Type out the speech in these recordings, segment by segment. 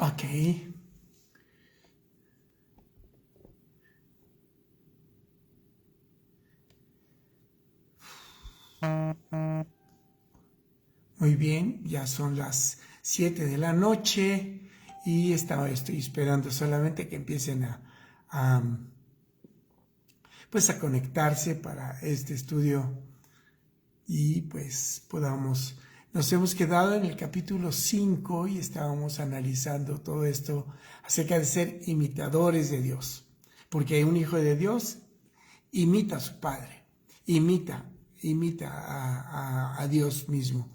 Ok. Muy bien, ya son las 7 de la noche y estoy esperando solamente que empiecen pues a conectarse para este estudio y pues nos hemos quedado en el capítulo 5 y estábamos analizando todo esto acerca de ser imitadores de Dios, porque un hijo de Dios imita a su padre, imita a Dios mismo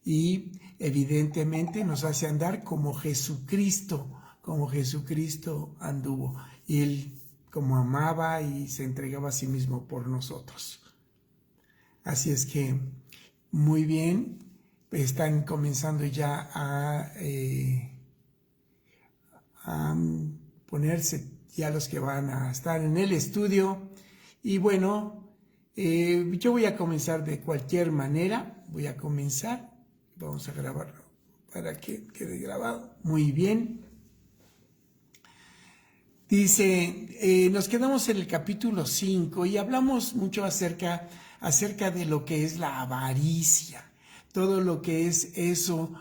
y evidentemente nos hace andar como Jesucristo anduvo. Y él como amaba y se entregaba a sí mismo por nosotros. Así es que, muy bien, están comenzando ya a ponerse ya los que van a estar en el estudio. Y bueno, yo voy a comenzar de cualquier manera, vamos a grabarlo para que quede grabado. Muy bien. Dice, nos quedamos en el capítulo 5 y hablamos mucho acerca de lo que es la avaricia, todo lo que es eso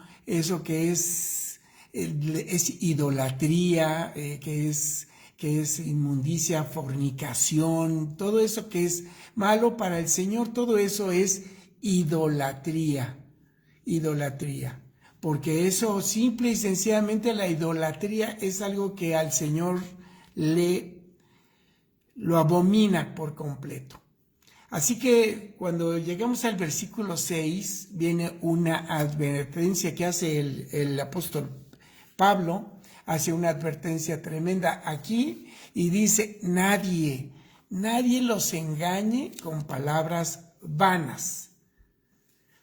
que es idolatría, que es inmundicia, fornicación, todo eso que es malo para el Señor, todo eso es idolatría, porque eso simple y sencillamente la idolatría es algo que al Señor lo abomina por completo. Así que cuando llegamos al versículo 6, viene una advertencia que hace el apóstol Pablo, hace una advertencia tremenda aquí y dice, nadie los engañe con palabras vanas.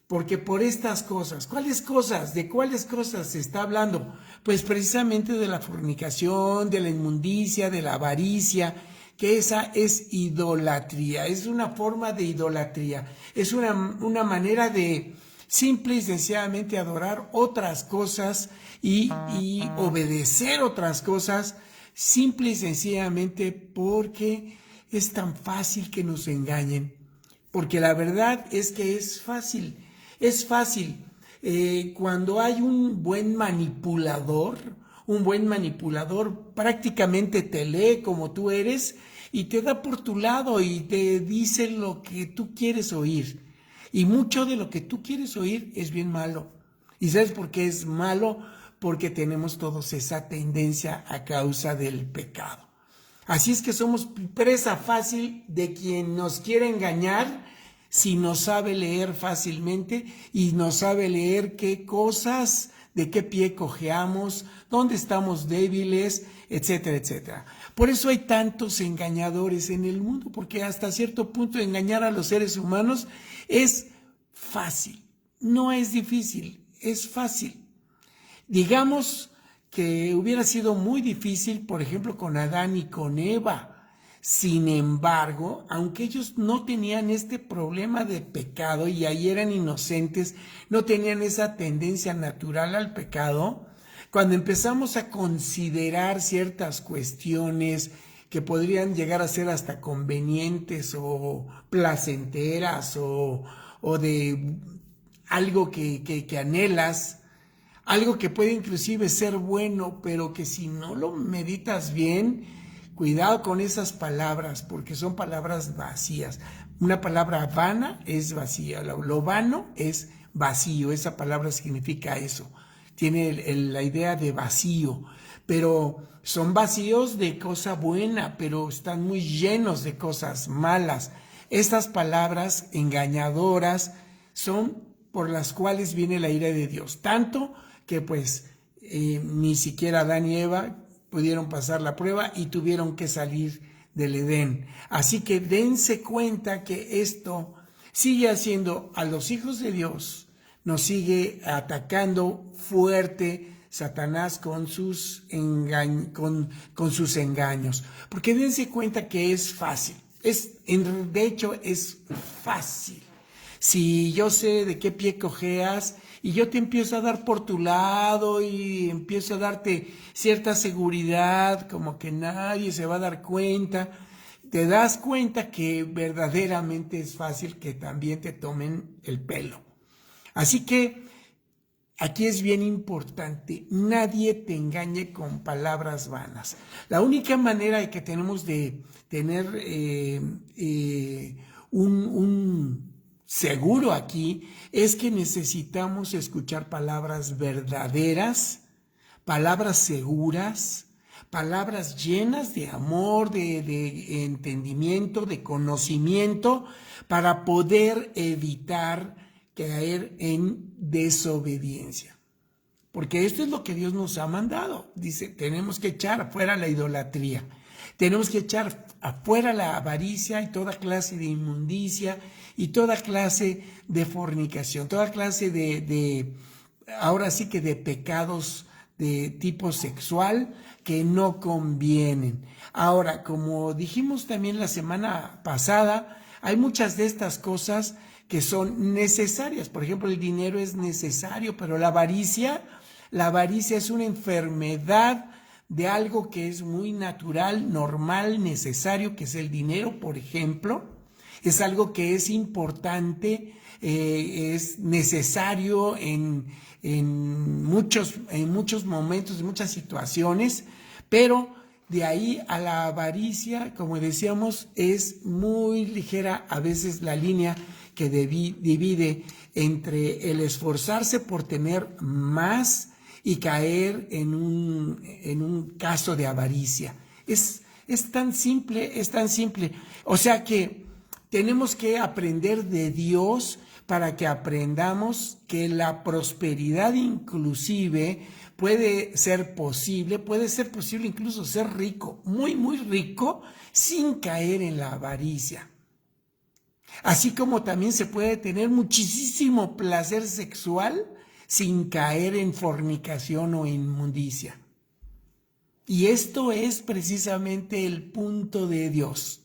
Porque por estas cosas, ¿cuáles cosas? ¿De cuáles cosas se está hablando? Pues precisamente de la fornicación, de la inmundicia, de la avaricia, que esa es idolatría, es una forma de idolatría, es una manera de simple y sencillamente adorar otras cosas y obedecer otras cosas, simple y sencillamente porque es tan fácil que nos engañen. Porque la verdad es que es fácil. Cuando hay un buen manipulador prácticamente te lee como tú eres y te da por tu lado y te dice lo que tú quieres oír. Y mucho de lo que tú quieres oír es bien malo. ¿Y sabes por qué es malo? Porque tenemos todos esa tendencia a causa del pecado. Así es que somos presa fácil de quien nos quiere engañar si nos sabe leer fácilmente y nos sabe leer qué cosas, de qué pie cojeamos, dónde estamos débiles, etcétera, etcétera. Por eso hay tantos engañadores en el mundo, porque hasta cierto punto engañar a los seres humanos es fácil, no es difícil, es fácil. Digamos que hubiera sido muy difícil, por ejemplo, con Adán y con Eva. Sin embargo, aunque ellos no tenían este problema de pecado y ahí eran inocentes, no tenían esa tendencia natural al pecado, cuando empezamos a considerar ciertas cuestiones que podrían llegar a ser hasta convenientes o placenteras o de algo que anhelas, algo que puede inclusive ser bueno, pero que si no lo meditas bien, cuidado con esas palabras, porque son palabras vacías. Una palabra vana es vacía, lo vano es vacío, esa palabra significa eso. Tiene la idea de vacío, pero son vacíos de cosa buena, pero están muy llenos de cosas malas. Estas palabras engañadoras son por las cuales viene la ira de Dios, tanto que pues ni siquiera Adán y Eva pudieron pasar la prueba y tuvieron que salir del Edén. Así que dense cuenta que esto sigue haciendo a los hijos de Dios, nos sigue atacando fuerte Satanás con sus engaños. Porque dense cuenta que es fácil, de hecho es fácil. Si yo sé de qué pie cojeas y yo te empiezo a dar por tu lado y empiezo a darte cierta seguridad, como que nadie se va a dar cuenta, te das cuenta que verdaderamente es fácil que también te tomen el pelo. Así que aquí es bien importante, nadie te engañe con palabras vanas. La única manera que tenemos de tener un seguro aquí es que necesitamos escuchar palabras verdaderas, palabras seguras, palabras llenas de amor, de entendimiento, de conocimiento, para poder evitar caer en desobediencia. Porque esto es lo que Dios nos ha mandado. Dice, tenemos que echar afuera la idolatría. Tenemos que echar afuera la avaricia y toda clase de inmundicia y toda clase de fornicación, toda clase ahora sí que de pecados de tipo sexual que no convienen. Ahora, como dijimos también la semana pasada, hay muchas de estas cosas que son necesarias. Por ejemplo, el dinero es necesario, pero la avaricia es una enfermedad de algo que es muy natural, normal, necesario, que es el dinero, por ejemplo. Es algo que es importante, es necesario en muchos momentos, en muchas situaciones, pero de ahí a la avaricia, como decíamos, es muy ligera a veces la línea que divide entre el esforzarse por tener más y caer en un caso de avaricia. Es tan simple, es tan simple. O sea que tenemos que aprender de Dios para que aprendamos que la prosperidad inclusive puede ser posible incluso ser rico, muy, muy rico, sin caer en la avaricia. Así como también se puede tener muchísimo placer sexual sin caer en fornicación o inmundicia. Y esto es precisamente el punto de Dios.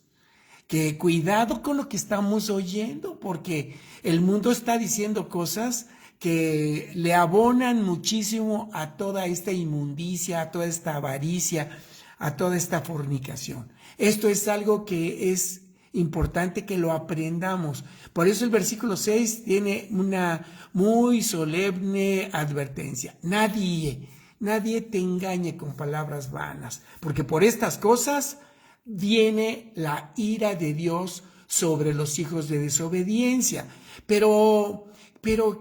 Que cuidado con lo que estamos oyendo, porque el mundo está diciendo cosas que le abonan muchísimo a toda esta inmundicia, a toda esta avaricia, a toda esta fornicación. Esto es algo que es importante que lo aprendamos. Por eso el versículo 6 tiene una muy solemne advertencia. Nadie te engañe con palabras vanas, porque por estas cosas viene la ira de Dios sobre los hijos de desobediencia. Pero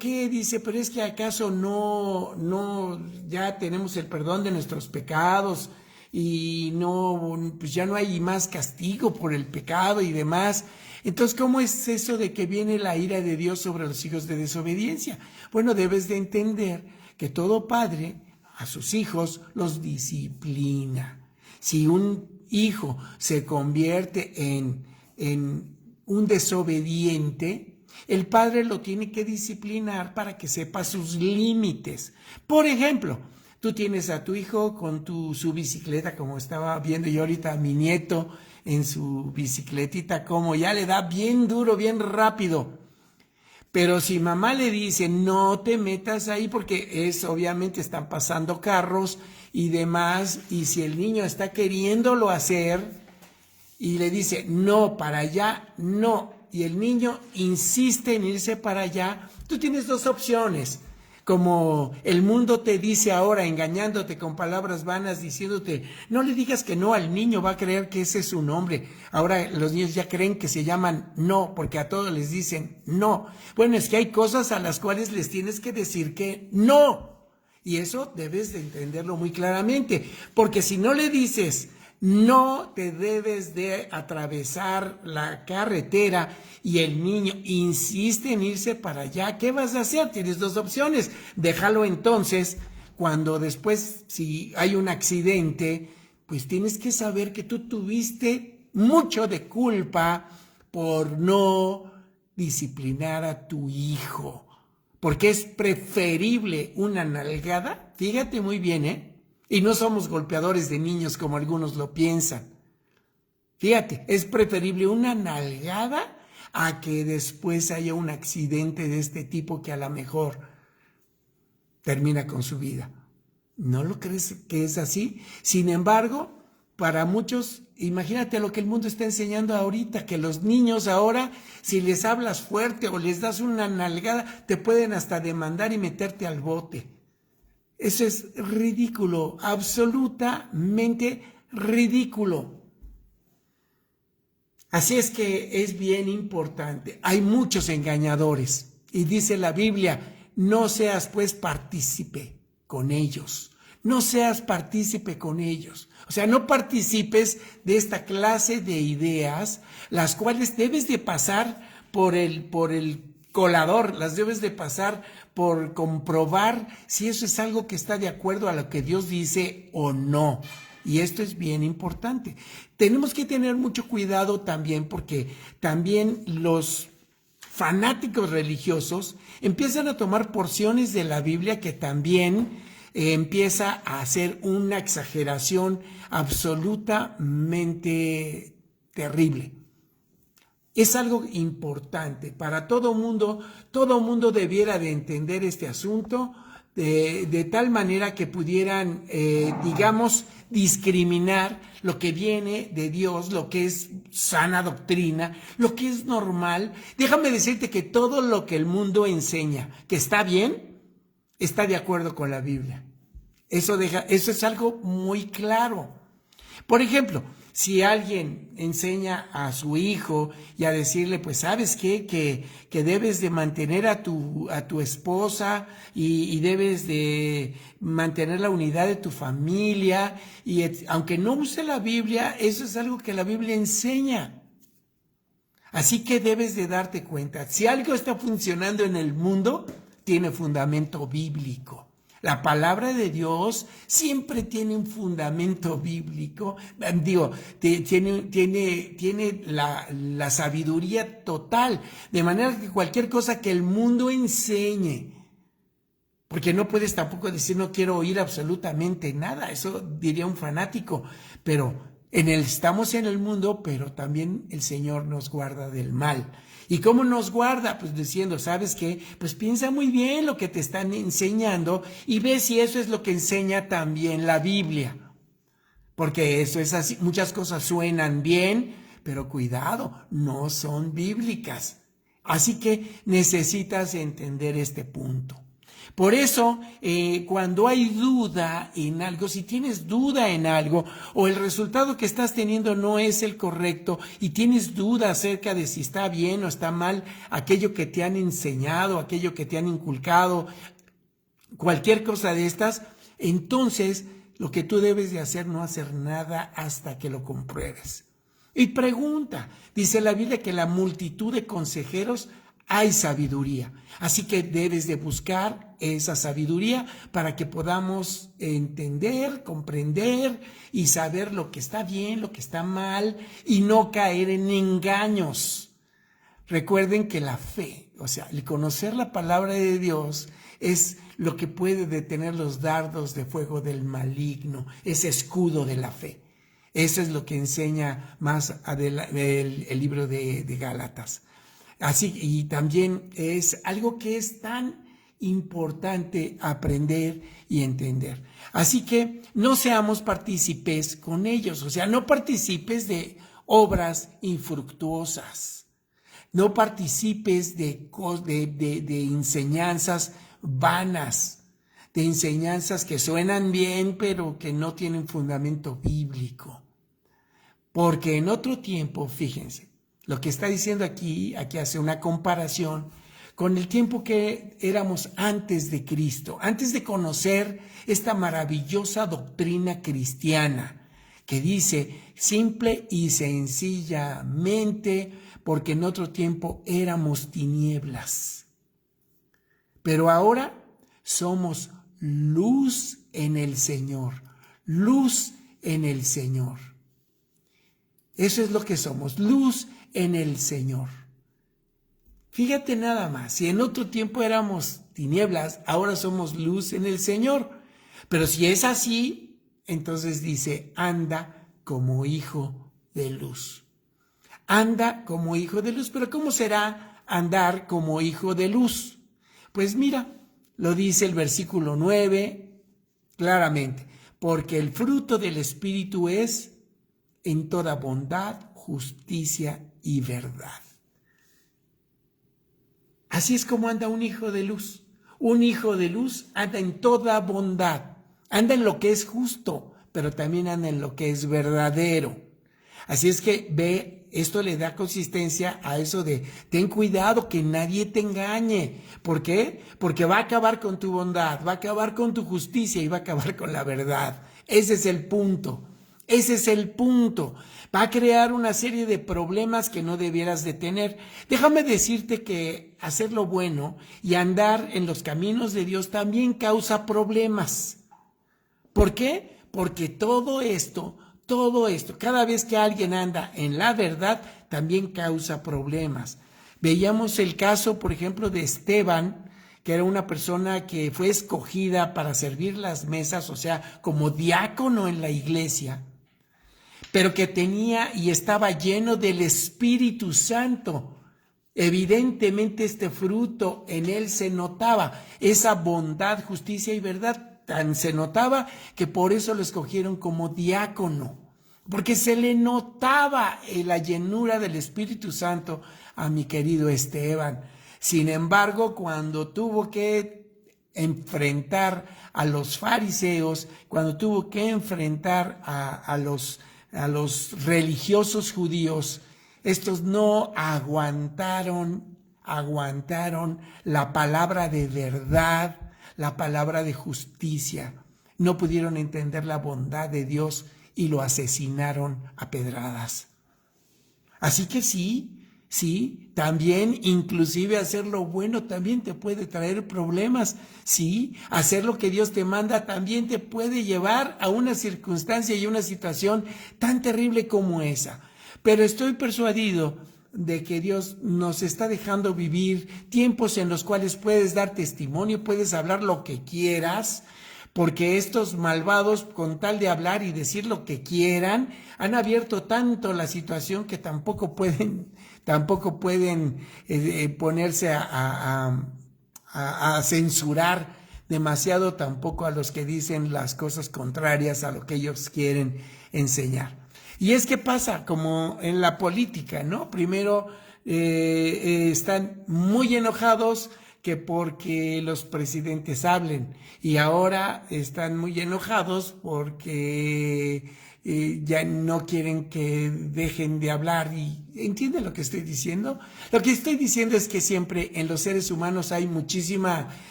¿qué dice? Pero es que acaso no, ya tenemos el perdón de nuestros pecados y no, pues ya no hay más castigo por el pecado y demás. Entonces, ¿cómo es eso de que viene la ira de Dios sobre los hijos de desobediencia? Bueno, debes de entender que todo padre a sus hijos los disciplina. Si un hijo se convierte en un desobediente, el padre lo tiene que disciplinar para que sepa sus límites. Por ejemplo, tú tienes a tu hijo con su bicicleta, como estaba viendo yo ahorita a mi nieto en su bicicletita, como ya le da bien duro, bien rápido. Pero si mamá le dice, no te metas ahí, porque obviamente están pasando carros y demás, y si el niño está queriéndolo hacer y le dice, no, para allá, no, y el niño insiste en irse para allá, tú tienes dos opciones. Como el mundo te dice ahora, engañándote con palabras vanas, diciéndote, no le digas que no al niño, va a creer que ese es su nombre. Ahora los niños ya creen que se llaman no, porque a todos les dicen no. Bueno, es que hay cosas a las cuales les tienes que decir que no. Y eso debes de entenderlo muy claramente, porque si no le dices, no te debes de atravesar la carretera y el niño insiste en irse para allá, ¿qué vas a hacer? Tienes dos opciones. Déjalo entonces, cuando después, si hay un accidente, pues tienes que saber que tú tuviste mucho de culpa por no disciplinar a tu hijo. Porque es preferible una nalgada, fíjate muy bien, y no somos golpeadores de niños como algunos lo piensan. Fíjate, es preferible una nalgada a que después haya un accidente de este tipo que a lo mejor termina con su vida. ¿No lo crees que es así? Sin embargo, para muchos, imagínate lo que el mundo está enseñando ahorita, que los niños ahora, si les hablas fuerte o les das una nalgada, te pueden hasta demandar y meterte al bote. Eso es ridículo, absolutamente ridículo. Así es que es bien importante. Hay muchos engañadores y dice la Biblia, no seas pues partícipe con ellos. No seas partícipe con ellos. O sea, no participes de esta clase de ideas, las cuales debes de pasar por el colador, las debes de pasar por comprobar si eso es algo que está de acuerdo a lo que Dios dice o no. Y esto es bien importante. Tenemos que tener mucho cuidado también porque también los fanáticos religiosos empiezan a tomar porciones de la Biblia que también empieza a hacer una exageración absolutamente terrible. Es algo importante para todo mundo debiera de entender este asunto de tal manera que pudieran, digamos, discriminar lo que viene de Dios, lo que es sana doctrina, lo que es normal. Déjame decirte que todo lo que el mundo enseña que está bien, está de acuerdo con la Biblia. Eso es algo muy claro. Por ejemplo, si alguien enseña a su hijo y a decirle, pues, ¿sabes qué? Que debes de mantener a tu esposa y debes de mantener la unidad de tu familia, y aunque no use la Biblia, eso es algo que la Biblia enseña. Así que debes de darte cuenta, si algo está funcionando en el mundo, tiene fundamento bíblico. La palabra de Dios siempre tiene un fundamento bíblico, tiene la sabiduría total, de manera que cualquier cosa que el mundo enseñe, porque no puedes tampoco decir no quiero oír absolutamente nada, eso diría un fanático, pero estamos en el mundo, pero también el Señor nos guarda del mal. ¿Y cómo nos guarda? Pues diciendo, ¿sabes qué? Pues piensa muy bien lo que te están enseñando y ve si eso es lo que enseña también la Biblia. Porque eso es así, muchas cosas suenan bien, pero cuidado, no son bíblicas. Así que necesitas entender este punto. Por eso, cuando hay duda en algo, si tienes duda en algo o el resultado que estás teniendo no es el correcto y tienes duda acerca de si está bien o está mal aquello que te han enseñado, aquello que te han inculcado, cualquier cosa de estas, entonces lo que tú debes de hacer no hacer nada hasta que lo compruebes. Y pregunta, dice la Biblia que la multitud de consejeros hay sabiduría, así que debes de buscar esa sabiduría para que podamos entender, comprender y saber lo que está bien, lo que está mal y no caer en engaños. Recuerden que la fe, o sea, el conocer la palabra de Dios es lo que puede detener los dardos de fuego del maligno, ese escudo de la fe. Eso es lo que enseña más adelante el libro de Gálatas. Así, y también es algo que es tan importante aprender y entender. Así que no seamos partícipes con ellos, o sea, no participes de obras infructuosas, no participes de enseñanzas vanas, de enseñanzas que suenan bien pero que no tienen fundamento bíblico. Porque en otro tiempo, fíjense, lo que está diciendo aquí hace una comparación con el tiempo que éramos antes de Cristo, antes de conocer esta maravillosa doctrina cristiana que dice simple y sencillamente porque en otro tiempo éramos tinieblas. Pero ahora somos luz en el Señor, luz en el Señor. Eso es lo que somos, luz en el Señor. Fíjate nada más, si en otro tiempo éramos tinieblas, ahora somos luz en el Señor. Pero si es así, entonces dice, anda como hijo de luz. Anda como hijo de luz, pero ¿cómo será andar como hijo de luz? Pues mira, Lo dice el versículo 9 claramente, porque el fruto del Espíritu es en toda bondad, justicia y verdad. Así es como anda un hijo de luz. Un hijo de luz anda en toda bondad, anda en lo que es justo, pero también anda en lo que es verdadero. Así es que ve, esto le da consistencia a eso de ten cuidado que nadie te engañe. ¿Por qué? Porque va a acabar con tu bondad, va a acabar con tu justicia y va a acabar con la verdad. Ese es el punto. Ese es el punto. Va a crear una serie de problemas que no debieras de tener. Déjame decirte que hacer lo bueno y andar en los caminos de Dios también causa problemas. ¿Por qué? Porque todo esto, cada vez que alguien anda en la verdad, también causa problemas. Veíamos el caso, por ejemplo, de Esteban, que era una persona que fue escogida para servir las mesas, o sea, como diácono en la iglesia, pero que tenía y estaba lleno del Espíritu Santo. Evidentemente este fruto en él se notaba, esa bondad, justicia y verdad, tan se notaba que por eso lo escogieron como diácono, porque se le notaba la llenura del Espíritu Santo a mi querido Esteban. Sin embargo, cuando tuvo que enfrentar a los fariseos, cuando tuvo que enfrentar a los religiosos judíos, estos no aguantaron la palabra de verdad, la palabra de justicia. No pudieron entender la bondad de Dios y lo asesinaron a pedradas. Así que sí, también inclusive hacer lo bueno también te puede traer problemas. Sí, hacer lo que Dios te manda también te puede llevar a una circunstancia y una situación tan terrible como esa. Pero estoy persuadido de que Dios nos está dejando vivir tiempos en los cuales puedes dar testimonio, puedes hablar lo que quieras, porque estos malvados, con tal de hablar y decir lo que quieran, han abierto tanto la situación que tampoco pueden ponerse a censurar demasiado tampoco a los que dicen las cosas contrarias a lo que ellos quieren enseñar. Y es que pasa como en la política, ¿no? Primero están muy enojados que porque los presidentes hablen, y ahora están muy enojados porque ya no quieren que dejen de hablar. ¿Y entiende lo que estoy diciendo? Lo que estoy diciendo es que siempre en los seres humanos hay muchísima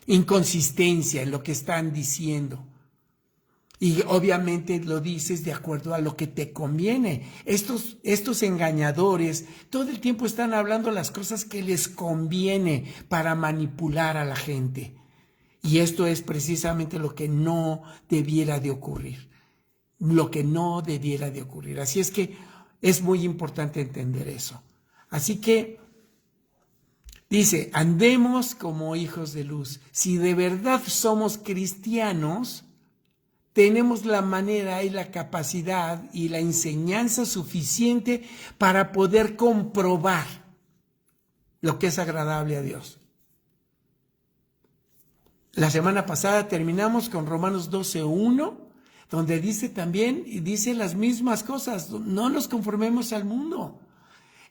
inconsistencia en lo que están diciendo. Y obviamente lo dices de acuerdo a lo que te conviene. Estos engañadores todo el tiempo están hablando las cosas que les conviene para manipular a la gente. Y esto es precisamente lo que no debiera de ocurrir. Lo que no debiera de ocurrir. Así es que es muy importante entender eso. Así que dice, andemos como hijos de luz. Si de verdad somos cristianos, tenemos la manera y la capacidad y la enseñanza suficiente para poder comprobar lo que es agradable a Dios. La semana pasada terminamos con Romanos 12:1, donde dice también, y dice las mismas cosas, no nos conformemos al mundo.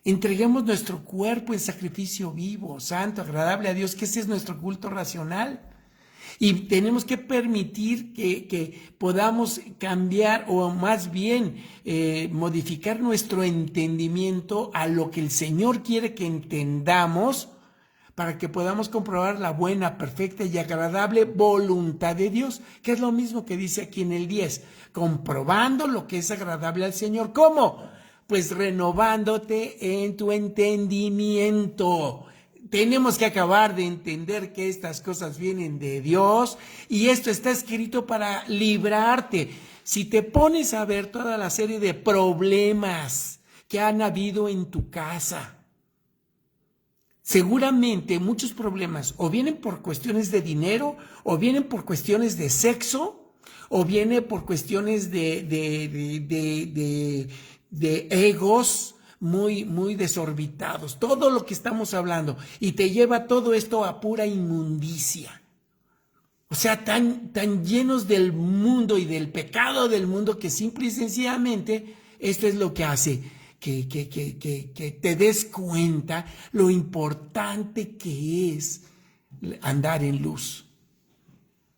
Entreguemos nuestro cuerpo en sacrificio vivo, santo, agradable a Dios, que ese es nuestro culto racional. Y tenemos que permitir que podamos cambiar o más bien modificar nuestro entendimiento a lo que el Señor quiere que entendamos para que podamos comprobar la buena, perfecta y agradable voluntad de Dios, que es lo mismo que dice aquí en el 10, comprobando lo que es agradable al Señor. ¿Cómo? Pues renovándote en tu entendimiento. Tenemos que acabar de entender que estas cosas vienen de Dios y esto está escrito para librarte. Si te pones a ver toda la serie de problemas que han habido en tu casa, seguramente muchos problemas o vienen por cuestiones de dinero, o vienen por cuestiones de sexo, o vienen por cuestiones de egos, muy, muy desorbitados, todo lo que estamos hablando, y te lleva todo esto a pura inmundicia. O sea, tan llenos del mundo y del pecado del mundo que simple y sencillamente esto es lo que hace que te des cuenta lo importante que es andar en luz.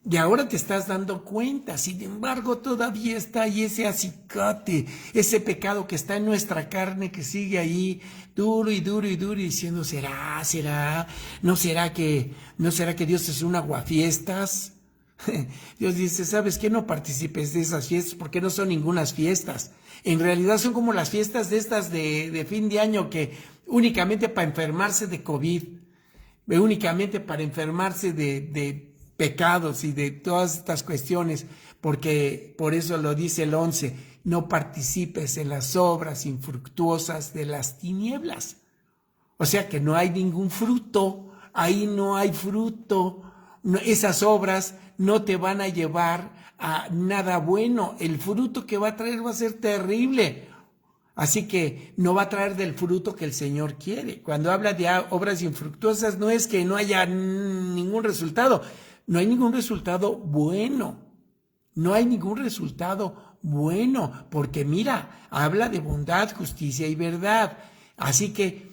Y ahora te estás dando cuenta, sin embargo todavía está ahí ese acicate, ese pecado que está en nuestra carne que sigue ahí duro y duro y duro y diciendo, ¿no será que Dios es un aguafiestas? Dios dice, ¿sabes qué? No participes de esas fiestas porque no son ningunas fiestas. En realidad son como las fiestas de estas de fin de año que únicamente para enfermarse de COVID, únicamente para enfermarse de pecados y de todas estas cuestiones, porque por eso lo dice el 11, no participes en las obras infructuosas de las tinieblas. O sea que no hay ningún fruto, ahí no hay fruto, esas obras no te van a llevar a nada bueno, el fruto que va a traer va a ser terrible. Así que no va a traer del fruto que el Señor quiere. Cuando habla de obras infructuosas no es que no haya ningún resultado, no hay ningún resultado bueno, no hay ningún resultado bueno, porque mira, habla de bondad, justicia y verdad. Así que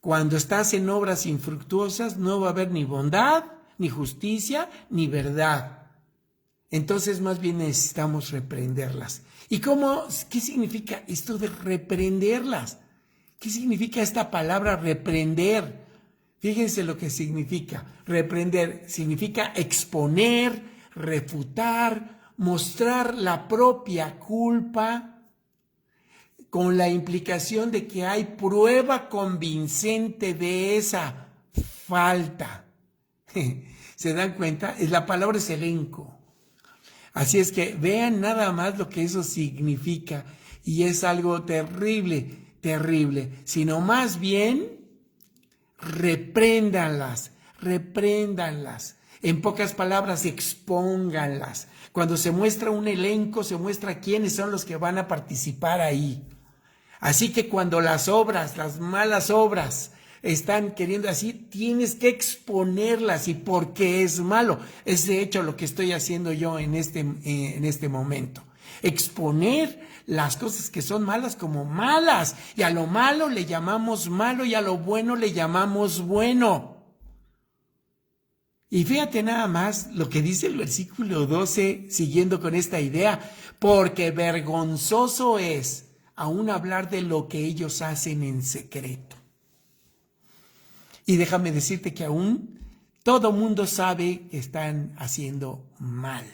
cuando estás en obras infructuosas no va a haber ni bondad, ni justicia, ni verdad. Entonces más bien necesitamos reprenderlas. ¿Y qué significa esto de reprenderlas? ¿Qué significa esta palabra reprender? Fíjense lo que significa. Reprender significa exponer, refutar, mostrar la propia culpa con la implicación de que hay prueba convincente de esa falta. ¿Se dan cuenta? La palabra es elenco. Así es que vean nada más lo que eso significa y es algo terrible, terrible, sino más bien repréndanlas. En pocas palabras, expónganlas. Cuando se muestra un elenco, se muestra quiénes son los que van a participar ahí. Así que cuando las malas obras, están queriendo así, tienes que exponerlas y porque es malo. Es de hecho lo que estoy haciendo yo en este momento. Exponer las cosas que son malas como malas y a lo malo le llamamos malo y a lo bueno le llamamos bueno. Y fíjate nada más lo que dice el versículo 12 siguiendo con esta idea, porque vergonzoso es aún hablar de lo que ellos hacen en secreto. Y déjame decirte que aún todo mundo sabe que están haciendo mal.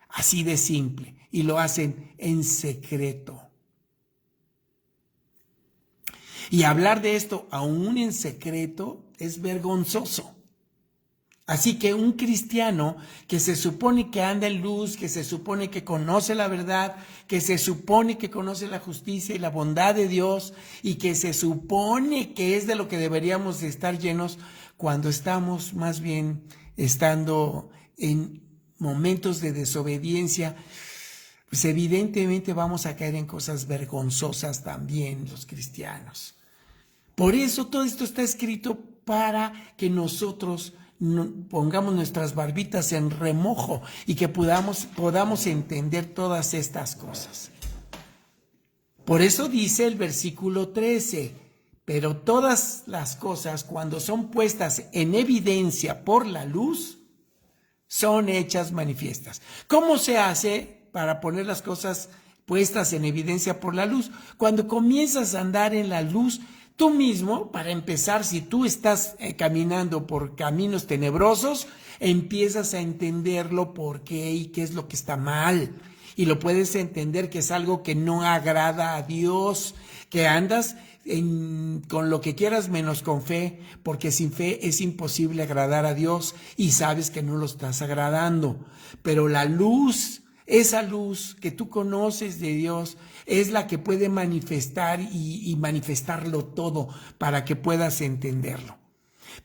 Así de simple. Y lo hacen en secreto. Y hablar de esto aún en secreto es vergonzoso. Así que un cristiano que se supone que anda en luz, que se supone que conoce la verdad, que se supone que conoce la justicia y la bondad de Dios y que se supone que es de lo que deberíamos de estar llenos cuando estamos más bien estando en momentos de desobediencia, pues evidentemente vamos a caer en cosas vergonzosas también los cristianos. Por eso todo esto está escrito para que nosotros pongamos nuestras barbitas en remojo y que podamos entender todas estas cosas. Por eso dice el versículo 13, pero todas las cosas cuando son puestas en evidencia por la luz, son hechas manifiestas. ¿Cómo se hace para poner las cosas puestas en evidencia por la luz? Cuando comienzas a andar en la luz, tú mismo, para empezar, si tú estás caminando por caminos tenebrosos, empiezas a entenderlo por qué y qué es lo que está mal. Y lo puedes entender que es algo que no agrada a Dios, que andas con lo que quieras menos con fe, porque sin fe es imposible agradar a Dios y sabes que no lo estás agradando. Pero la luz, esa luz que tú conoces de Dios, es la que puede manifestar y manifestarlo todo para que puedas entenderlo.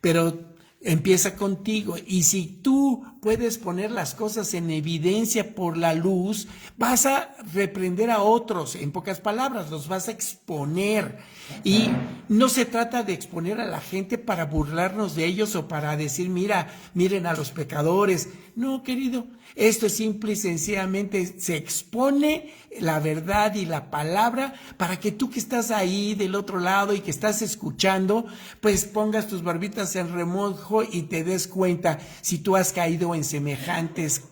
Pero Empieza contigo, y si tú puedes poner las cosas en evidencia por la luz, vas a reprender a otros, en pocas palabras, los vas a exponer. Y no se trata de exponer a la gente para burlarnos de ellos o para decir, miren a los pecadores. No, querido, esto es simple y sencillamente se expone la verdad y la palabra para que tú que estás ahí del otro lado y que estás escuchando, pues pongas tus barbitas en remojo y te des cuenta si tú has caído en semejantes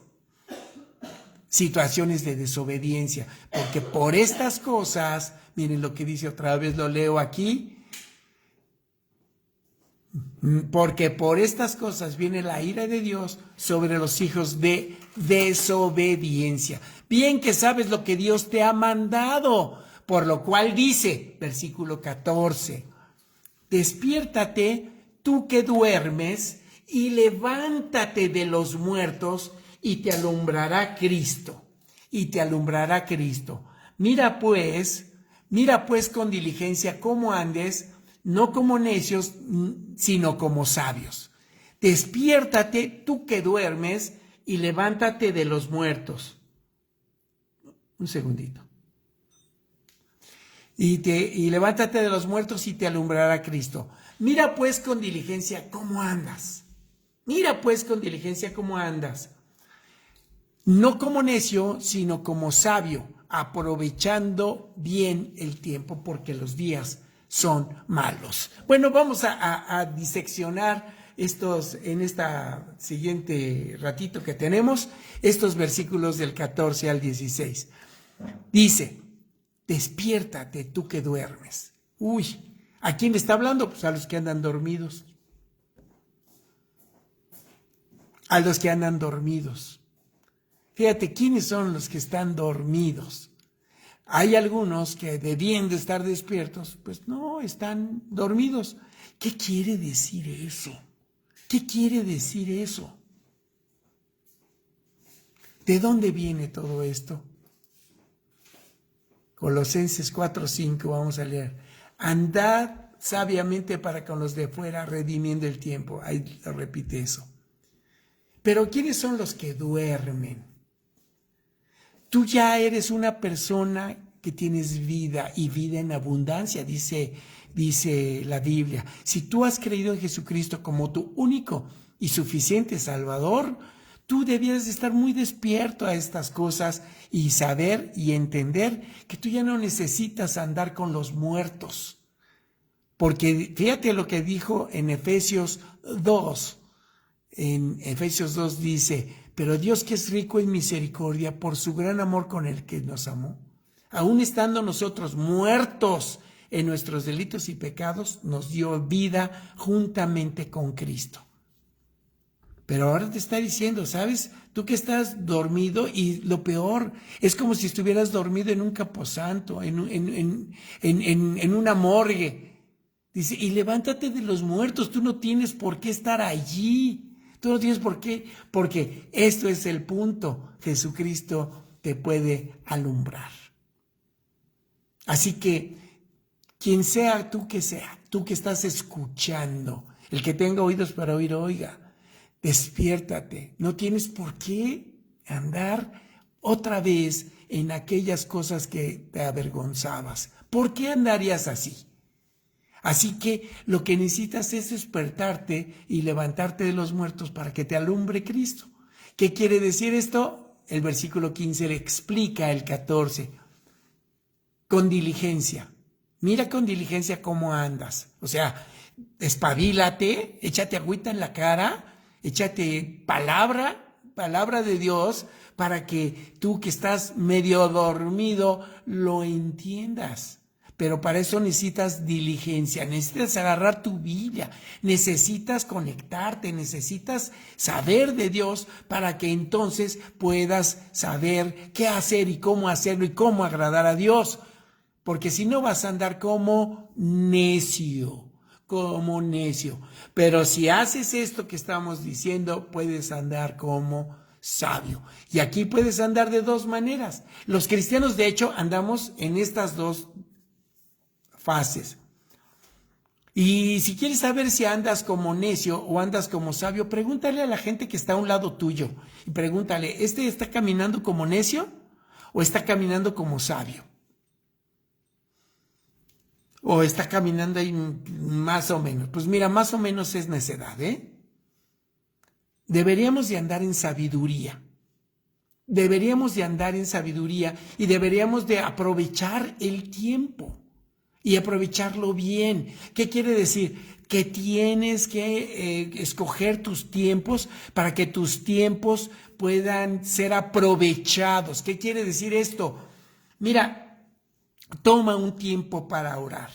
situaciones de desobediencia. Porque por estas cosas, miren lo que dice otra vez, lo leo aquí. Porque por estas cosas viene la ira de Dios sobre los hijos de desobediencia. Bien que sabes lo que Dios te ha mandado, por lo cual dice, versículo 14, despiértate tú que duermes y levántate de los muertos y te alumbrará Cristo. Y te alumbrará Cristo. Mira pues con diligencia cómo andes, no como necios, sino como sabios. Despiértate tú que duermes y levántate de los muertos. Un segundito. Y levántate de los muertos y te alumbrará Cristo. Mira pues con diligencia cómo andas. Mira pues con diligencia cómo andas. No como necio, sino como sabio, aprovechando bien el tiempo, porque los días son malos. Bueno, vamos a diseccionar en esta siguiente ratito que tenemos, estos versículos del 14 al 16. Dice, despiértate tú que duermes. Uy, ¿a quién le está hablando? Pues a los que andan dormidos. A los que andan dormidos. Fíjate, ¿quiénes son los que están dormidos? Hay algunos que debían de estar despiertos, pues no, están dormidos. ¿Qué quiere decir eso? ¿Qué quiere decir eso? ¿De dónde viene todo esto? Colosenses 4:5, vamos a leer. Andad sabiamente para con los de fuera, redimiendo el tiempo. Ahí repite eso. Pero ¿quiénes son los que duermen? Tú ya eres una persona que tienes vida y vida en abundancia, dice la Biblia. Si tú has creído en Jesucristo como tu único y suficiente Salvador, tú debías de estar muy despierto a estas cosas y saber y entender que tú ya no necesitas andar con los muertos. Porque fíjate lo que dijo en Efesios 2. En Efesios 2 dice, pero Dios que es rico en misericordia por su gran amor con el que nos amó, aun estando nosotros muertos en nuestros delitos y pecados, nos dio vida juntamente con Cristo. Pero ahora te está diciendo, ¿sabes? Tú que estás dormido y lo peor, es como si estuvieras dormido en un camposanto, en una morgue. Dice, y levántate de los muertos, tú no tienes por qué estar allí. Tú no tienes por qué, porque esto es el punto. Jesucristo te puede alumbrar. Así que, quien sea, tú que estás escuchando, el que tenga oídos para oír, oiga, despiértate. No tienes por qué andar otra vez en aquellas cosas que te avergonzabas. ¿Por qué andarías así? Así que lo que necesitas es despertarte y levantarte de los muertos para que te alumbre Cristo. ¿Qué quiere decir esto? El versículo 15 le explica el 14. Con diligencia. Mira con diligencia cómo andas. O sea, espabilate, échate agüita en la cara, échate palabra de Dios para que tú que estás medio dormido lo entiendas. Pero para eso necesitas diligencia, necesitas agarrar tu Biblia, necesitas conectarte, necesitas saber de Dios para que entonces puedas saber qué hacer y cómo hacerlo y cómo agradar a Dios. Porque si no vas a andar como necio. Pero si haces esto que estamos diciendo, puedes andar como sabio. Y aquí puedes andar de dos maneras. Los cristianos, de hecho, andamos en estas dos fases. Y si quieres saber si andas como necio o andas como sabio, pregúntale a la gente que está a un lado tuyo y pregúntale, ¿este está caminando como necio o está caminando como sabio? ¿O está caminando ahí más o menos? Pues mira, más o menos es necedad, ¿eh? Deberíamos de andar en sabiduría. Deberíamos de andar en sabiduría y deberíamos de aprovechar el tiempo y aprovecharlo bien. ¿Qué quiere decir? Que tienes que escoger tus tiempos para que tus tiempos puedan ser aprovechados. ¿Qué quiere decir esto? Mira, toma un tiempo para orar.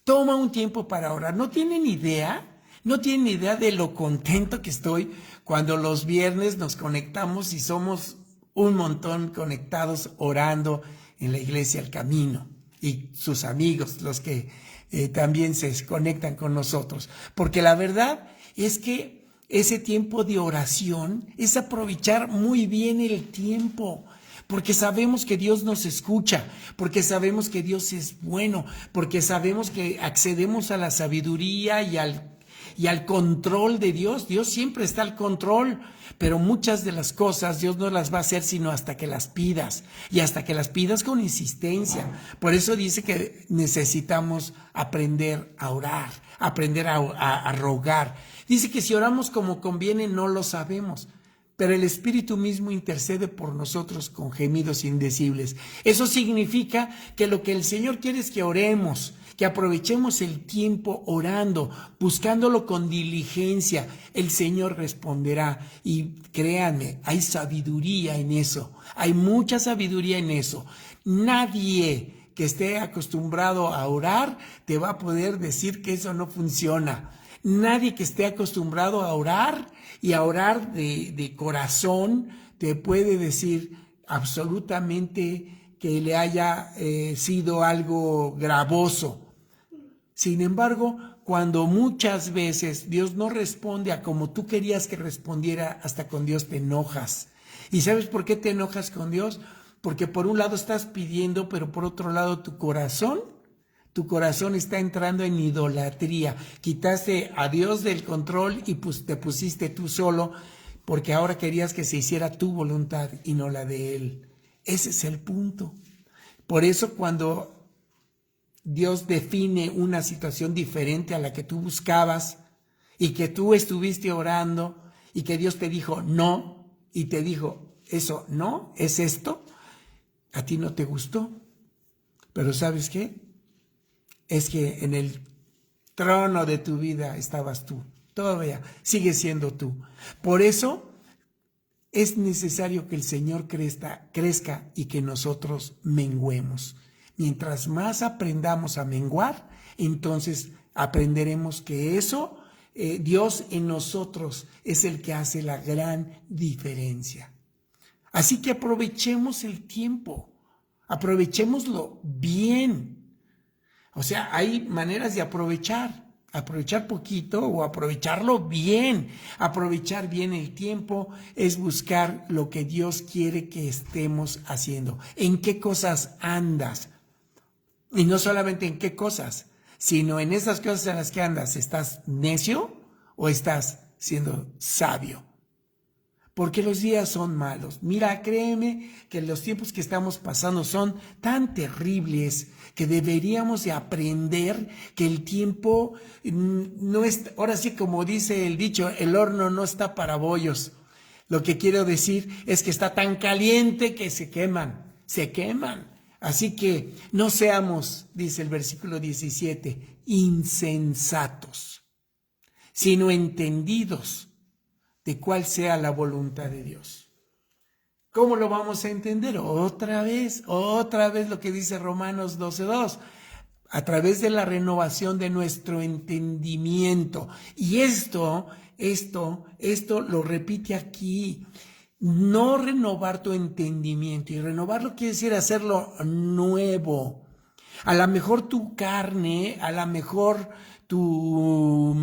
Toma un tiempo para orar. ¿No tienen idea? No tienen idea de lo contento que estoy cuando los viernes nos conectamos y somos un montón conectados orando en la iglesia El Camino y sus amigos, los que también se conectan con nosotros. Porque la verdad es que ese tiempo de oración es aprovechar muy bien el tiempo. Porque sabemos que Dios nos escucha, porque sabemos que Dios es bueno, porque sabemos que accedemos a la sabiduría y al control de Dios. Dios siempre está al control, pero muchas de las cosas Dios no las va a hacer sino hasta que las pidas y hasta que las pidas con insistencia. Por eso dice que necesitamos aprender a orar, aprender a rogar. Dice que si oramos como conviene no lo sabemos, pero el Espíritu mismo intercede por nosotros con gemidos indecibles. Eso significa que lo que el Señor quiere es que oremos, que aprovechemos el tiempo orando, buscándolo con diligencia. El Señor responderá y créanme, hay sabiduría en eso, hay mucha sabiduría en eso. Nadie que esté acostumbrado a orar te va a poder decir que eso no funciona. Nadie que esté acostumbrado a orar y a orar de corazón te puede decir absolutamente que le haya sido algo gravoso. Sin embargo, cuando muchas veces Dios no responde a como tú querías que respondiera, hasta con Dios te enojas. ¿Y sabes por qué te enojas con Dios? Porque por un lado estás pidiendo, pero por otro lado tu corazón está entrando en idolatría. Quitaste a Dios del control y te pusiste tú solo porque ahora querías que se hiciera tu voluntad y no la de Él. Ese es el punto. Por eso cuando Dios define una situación diferente a la que tú buscabas y que tú estuviste orando y que Dios te dijo no y te dijo eso no, es esto, a ti no te gustó. Pero ¿sabes qué? Es que en el trono de tu vida estabas tú, todavía sigues siendo tú. Por eso es necesario que el Señor crezca y que nosotros menguemos. Mientras más aprendamos a menguar, entonces aprenderemos que eso, Dios en nosotros es el que hace la gran diferencia. Así que aprovechemos el tiempo, aprovechémoslo bien. O sea, hay maneras de aprovechar poquito o aprovecharlo bien. Aprovechar bien el tiempo es buscar lo que Dios quiere que estemos haciendo. ¿En qué cosas andas? Y no solamente en qué cosas, sino en esas cosas en las que andas. ¿Estás necio o estás siendo sabio? Porque los días son malos. Mira, créeme que los tiempos que estamos pasando son tan terribles que deberíamos de aprender que el tiempo no es, ahora sí como dice el dicho, el horno no está para bollos. Lo que quiero decir es que está tan caliente que se queman. Así que no seamos, dice el versículo 17, insensatos, sino entendidos de cuál sea la voluntad de Dios. ¿Cómo lo vamos a entender? Otra vez lo que dice Romanos 12:2, a través de la renovación de nuestro entendimiento. Y esto lo repite aquí, no renovar tu entendimiento, y renovarlo quiere decir hacerlo nuevo. A lo mejor tu carne, a lo mejor tu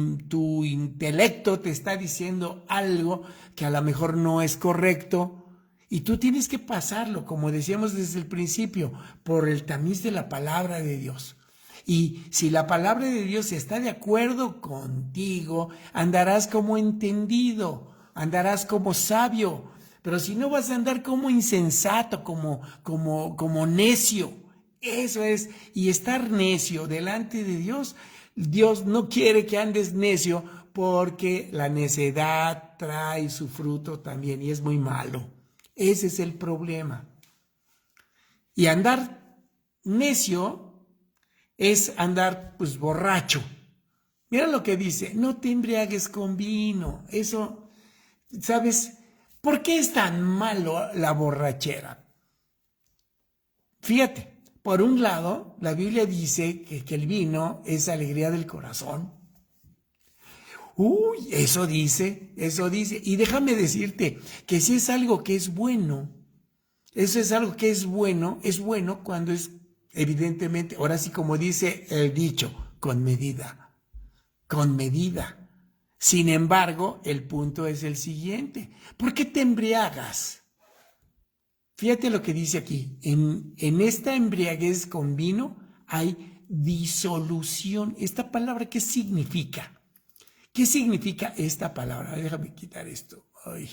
intelecto te está diciendo algo que a lo mejor no es correcto y tú tienes que pasarlo, como decíamos desde el principio, por el tamiz de la palabra de Dios. Y si la palabra de Dios está de acuerdo contigo, andarás como entendido, andarás como sabio. Pero si no, vas a andar como insensato, como necio. Eso es. Y estar necio delante de Dios, Dios no quiere que andes necio, porque la necedad trae su fruto también y es muy malo. Ese es el problema. Y andar necio es andar pues borracho. Mira lo que dice, no te embriagues con vino. Eso, ¿sabes? ¿Por qué es tan malo la borrachera? Fíjate, por un lado, la Biblia dice que el vino es alegría del corazón. Uy, eso dice. Y déjame decirte que si es algo que es bueno, eso es algo que es bueno cuando es evidentemente, ahora sí como dice el dicho, con medida. Sin embargo, el punto es el siguiente. ¿Por qué te embriagas? Fíjate lo que dice aquí. En esta embriaguez con vino hay disolución. ¿Esta palabra qué significa? ¿Qué significa esta palabra? Déjame quitar esto. Ay.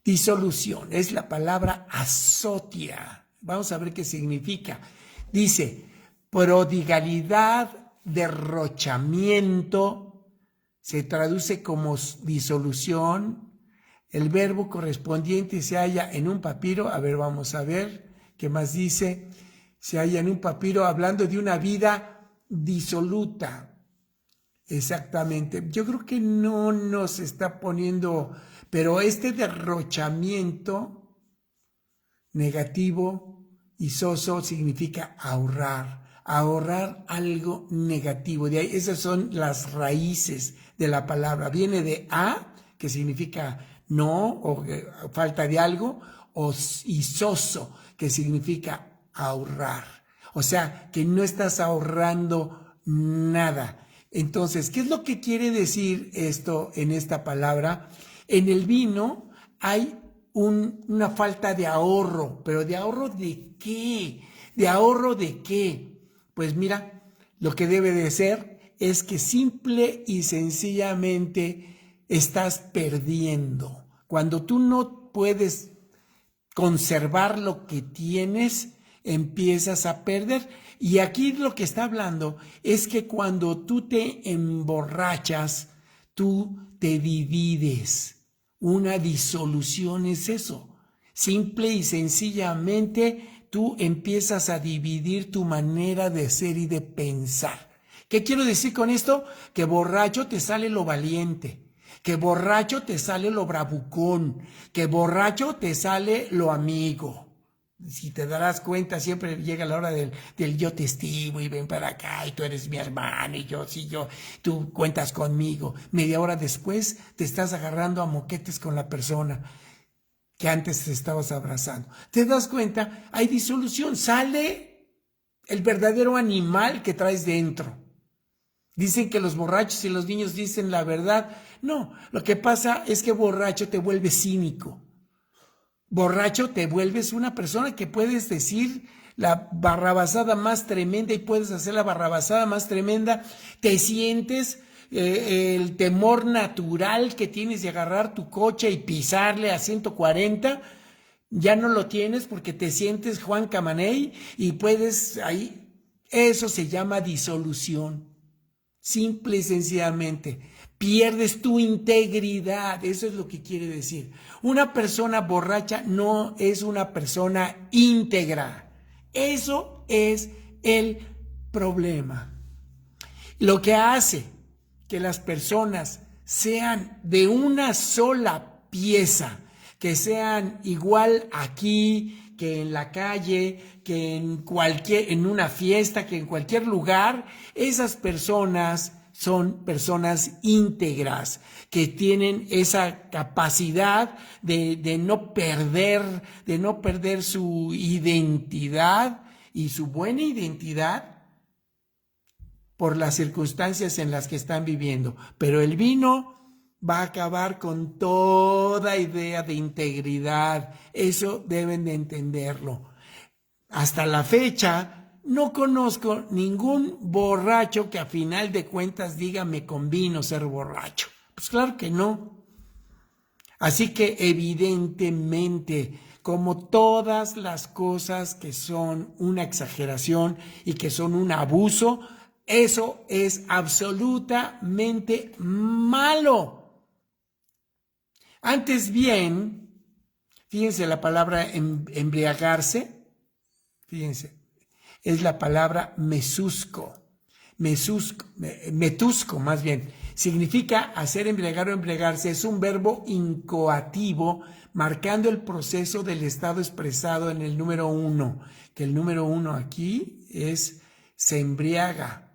Disolución es la palabra azotia. Vamos a ver qué significa. Dice, prodigalidad, derrochamiento, se traduce como disolución. El verbo correspondiente se halla en un papiro. A ver, vamos a ver qué más dice. Se halla en un papiro hablando de una vida disoluta. Exactamente. Yo creo que no nos está poniendo, pero este derrochamiento negativo y soso significa ahorrar algo negativo. De ahí, esas son las raíces de la palabra. Viene de a, que significa no o falta de algo, y soso, que significa ahorrar. O sea, que no estás ahorrando nada. Entonces, ¿qué es lo que quiere decir esto en esta palabra? En el vino hay una falta de ahorro, pero ¿de ahorro de qué? ¿De ahorro de qué? Pues mira, lo que debe de ser es que simple y sencillamente estás perdiendo. Cuando tú no puedes conservar lo que tienes, empiezas a perder. Y aquí lo que está hablando es que cuando tú te emborrachas, tú te divides. Una disolución es eso. Simple y sencillamente tú empiezas a dividir tu manera de ser y de pensar. ¿Qué quiero decir con esto? Que borracho te sale lo valiente. Que borracho te sale lo bravucón, que borracho te sale lo amigo. Si te darás cuenta, siempre llega la hora del yo te estimo y ven para acá y tú eres mi hermano y tú cuentas conmigo. Media hora después te estás agarrando a moquetes con la persona que antes te estabas abrazando. ¿Te das cuenta? Hay disolución, sale el verdadero animal que traes dentro. Dicen que los borrachos y los niños dicen la verdad. No, lo que pasa es que borracho te vuelve cínico. Borracho te vuelves una persona que puedes decir la barrabasada más tremenda y puedes hacer la barrabasada más tremenda. Te sientes el temor natural que tienes de agarrar tu coche y pisarle a 140. Ya no lo tienes porque te sientes Juan Camaney y puedes ahí. Eso se llama disolución. Simple y sencillamente, pierdes tu integridad, eso es lo que quiere decir. Una persona borracha no es una persona íntegra. Eso es el problema. Lo que hace que las personas sean de una sola pieza, que sean igual aquí, que en la calle, que en una fiesta, que en cualquier lugar, esas personas son personas íntegras, que tienen esa capacidad de no perder su identidad y su buena identidad por las circunstancias en las que están viviendo. Pero el vino va a acabar con toda idea de integridad. Eso deben de entenderlo. Hasta la fecha, No conozco ningún borracho que a final de cuentas diga me convino ser borracho. Pues claro que no. Así que evidentemente, como todas las cosas que son una exageración y que son un abuso, eso es absolutamente malo. Antes bien, fíjense la palabra embriagarse, fíjense, es la palabra metusco más bien. Significa hacer embriagar o embriagarse, es un verbo incoativo, marcando el proceso del estado expresado en el número 1, que el número 1 aquí es se embriaga,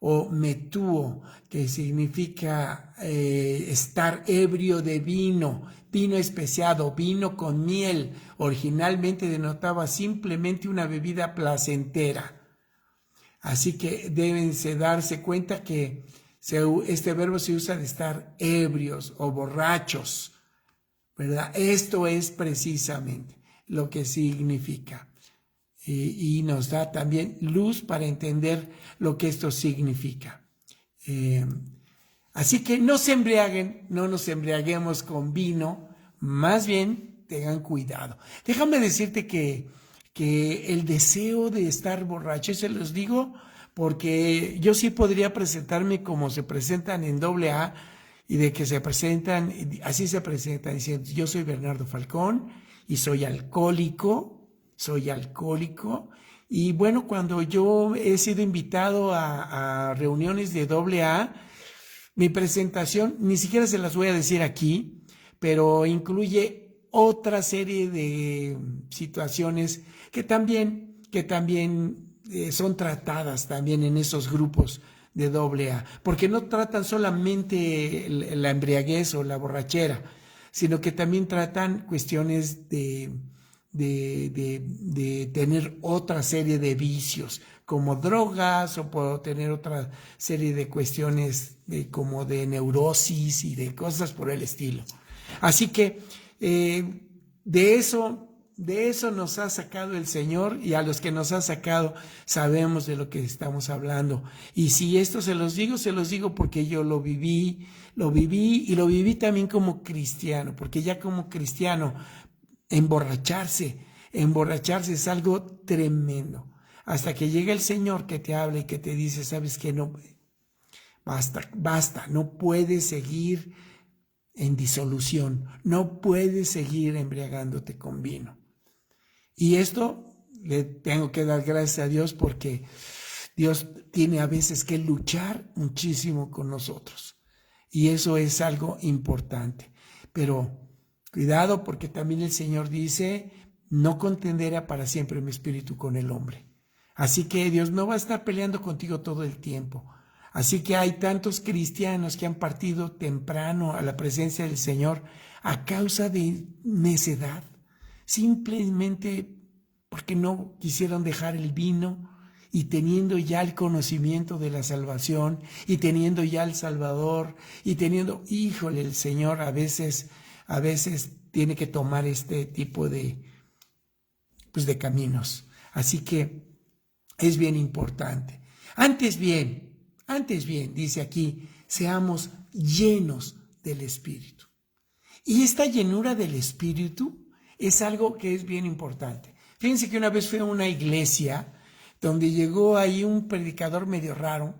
o metúo, que significa estar ebrio de vino, vino especiado, vino con miel. Originalmente denotaba simplemente una bebida placentera. Así que deben darse cuenta que este verbo se usa de estar ebrios o borrachos, ¿verdad? Esto es precisamente lo que significa. Y nos da también luz para entender lo que esto significa. Así que no se embriaguen, no nos embriaguemos con vino, más bien tengan cuidado. Déjame decirte que el deseo de estar borracho, se los digo porque yo sí podría presentarme como se presentan en AA y de que se presentan, así se presentan diciendo yo soy Bernardo Falcón y soy alcohólico y bueno, cuando yo he sido invitado a reuniones de AA, mi presentación, ni siquiera se las voy a decir aquí, pero incluye otra serie de situaciones que también son tratadas también en esos grupos de AA, porque no tratan solamente la embriaguez o la borrachera, sino que también tratan cuestiones de tener otra serie de vicios como drogas o puedo tener otra serie de cuestiones como de neurosis y de cosas por el estilo. Así que de eso nos ha sacado el Señor y a los que nos ha sacado sabemos de lo que estamos hablando. Y si esto se los digo porque yo lo viví y lo viví también como cristiano, porque ya como cristiano emborracharse es algo tremendo. Hasta que llega el Señor que te habla y que te dice, sabes que no, basta, no puedes seguir en disolución, no puedes seguir embriagándote con vino. Y esto le tengo que dar gracias a Dios porque Dios tiene a veces que luchar muchísimo con nosotros. Y eso es algo importante. Pero cuidado porque también el Señor dice, no contenderá para siempre mi espíritu con el hombre. Así que Dios no va a estar peleando contigo todo el tiempo. Así que hay tantos cristianos que han partido temprano a la presencia del Señor a causa de necedad, simplemente porque no quisieron dejar el vino y teniendo ya el conocimiento de la salvación y teniendo ya el Salvador y teniendo, híjole, el Señor a veces tiene que tomar este tipo de caminos. Así que es bien importante. Antes bien, dice aquí, seamos llenos del Espíritu. Y esta llenura del Espíritu es algo que es bien importante. Fíjense que una vez fui a una iglesia donde llegó ahí un predicador medio raro,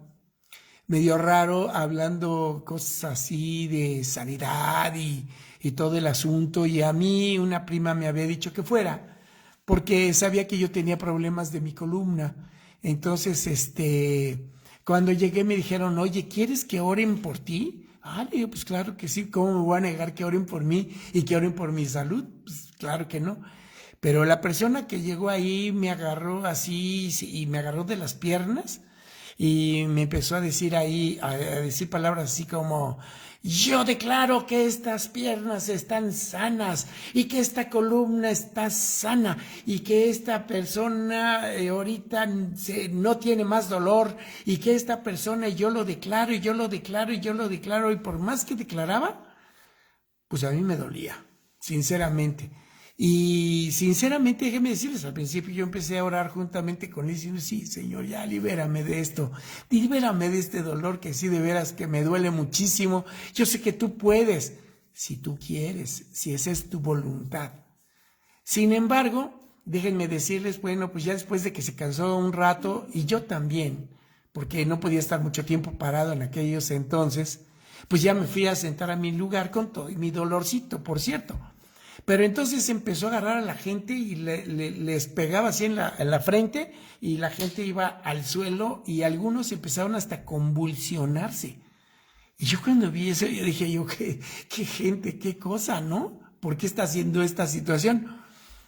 hablando cosas así de sanidad y todo el asunto. Y a mí una prima me había dicho que fuera, porque sabía que yo tenía problemas de mi columna. Entonces, cuando llegué me dijeron, oye, ¿quieres que oren por ti? Ah, le digo, pues claro que sí, ¿cómo me voy a negar que oren por mí y que oren por mi salud? Pues claro que no. Pero la persona que llegó ahí me agarró así y me agarró de las piernas y me empezó a decir palabras así como, yo declaro que estas piernas están sanas y que esta columna está sana y que esta persona ahorita no tiene más dolor y que esta persona yo lo declaro y yo lo declaro y yo lo declaro y por más que declaraba, pues a mí me dolía, sinceramente. Y sinceramente, déjenme decirles, al principio yo empecé a orar juntamente con él diciendo, sí, Señor, ya libérame de esto, libérame de este dolor que sí de veras que me duele muchísimo. Yo sé que tú puedes, si tú quieres, si esa es tu voluntad. Sin embargo, déjenme decirles, bueno, pues ya después de que se cansó un rato, y yo también, porque no podía estar mucho tiempo parado en aquellos entonces, pues ya me fui a sentar a mi lugar con todo y mi dolorcito, por cierto. Pero entonces empezó a agarrar a la gente y les pegaba así en la frente y la gente iba al suelo y algunos empezaron hasta a convulsionarse. Y yo cuando vi eso, yo dije, qué gente, qué cosa, ¿no? ¿Por qué está haciendo esta situación?